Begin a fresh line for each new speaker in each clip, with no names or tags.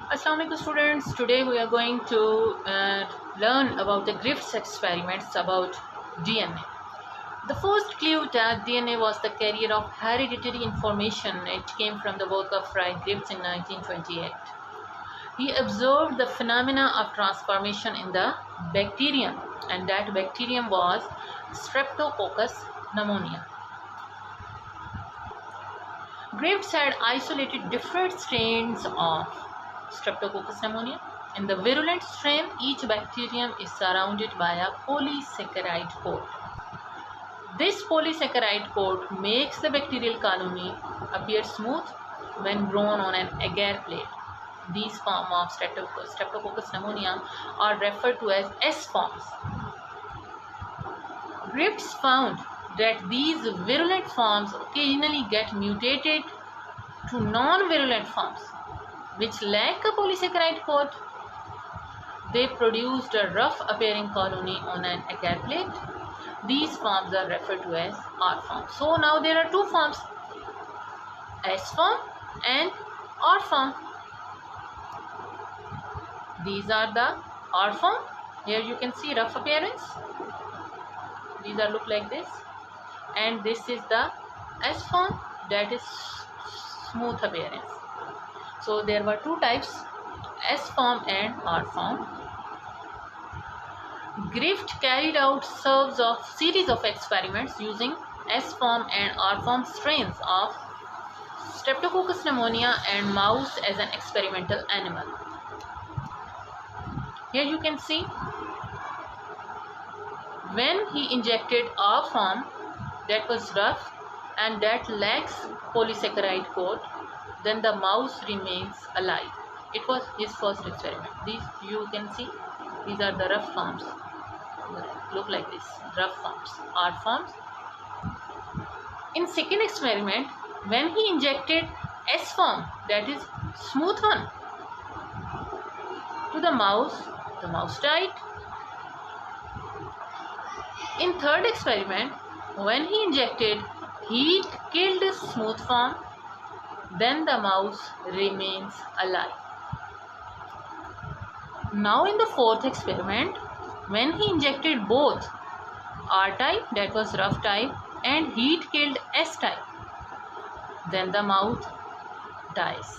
Assalamualaikum students. Today we are going to learn about the GRIFFTH experiments about DNA. The first clue that DNA was the carrier of hereditary information. It came from the work of Griffiths in 1928. He observed the phenomena of transformation in the bacterium, and that bacterium was Streptococcus pneumonia. Griffiths had isolated different strains of Streptococcus pneumonia. In the virulent strain, each bacterium is surrounded by a polysaccharide coat. This polysaccharide coat makes the bacterial colony appear smooth when grown on an agar plate. These forms of Streptococcus pneumonia are referred to as S forms. Griffiths found that these virulent forms occasionally get mutated to non-virulent forms, which lack a polysaccharide coat. They produced a rough appearing colony on an agar plate. These forms are referred to as R form. So now there are two forms, S form and R form. These are the R form. Here you can see rough appearance. These are look like this. And this is the S form, that is smooth appearance. So there were two types, S form and R form. Griffith carried out series of experiments using S form and R form strains of Streptococcus pneumonia and mouse as an experimental animal. Here you can see when he injected R form, that was rough and that lacks polysaccharide coat, then the mouse remains alive. It was his first experiment. These you can see, these are the rough forms. Look like this, rough forms, R forms. In second experiment, when he injected S form, that is smooth one, to the mouse died. In third experiment, when he injected heat killed smooth form, then the mouse remains alive. Now in the fourth experiment, when he injected both R type, that was rough type, and heat killed S type, then the mouse dies.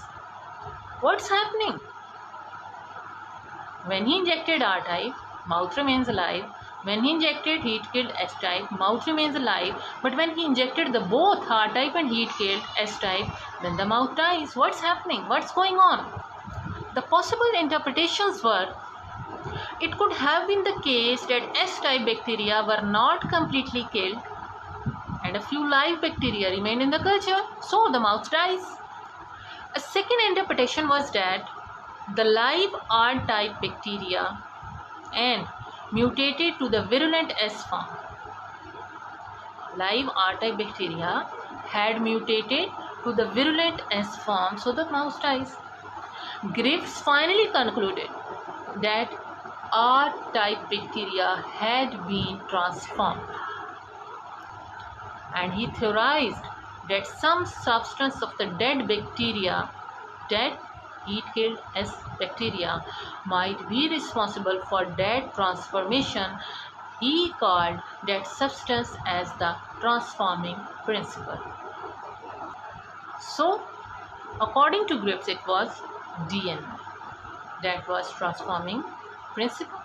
What's happening? When he injected R type, mouth remains alive. When he injected heat killed S type, mouth remains alive. But when he injected the both R type and heat killed S type, then the mouth dies. What's happening? What's going on? The possible interpretations were, it could have been the case that S-type bacteria were not completely killed and a few live bacteria remained in the culture, so the mouse dies. A second interpretation was that the live R-type bacteria and mutated to the virulent S form. Live R-type bacteria had mutated to the virulent S form, so the mouse dies. Griffiths finally concluded that R-type bacteria had been transformed, and he theorized that some substance of the dead bacteria, dead heat-killed S bacteria, might be responsible for that transformation. He called that substance as the transforming principle. So, according to Griffiths, it was DNA that was transforming principle.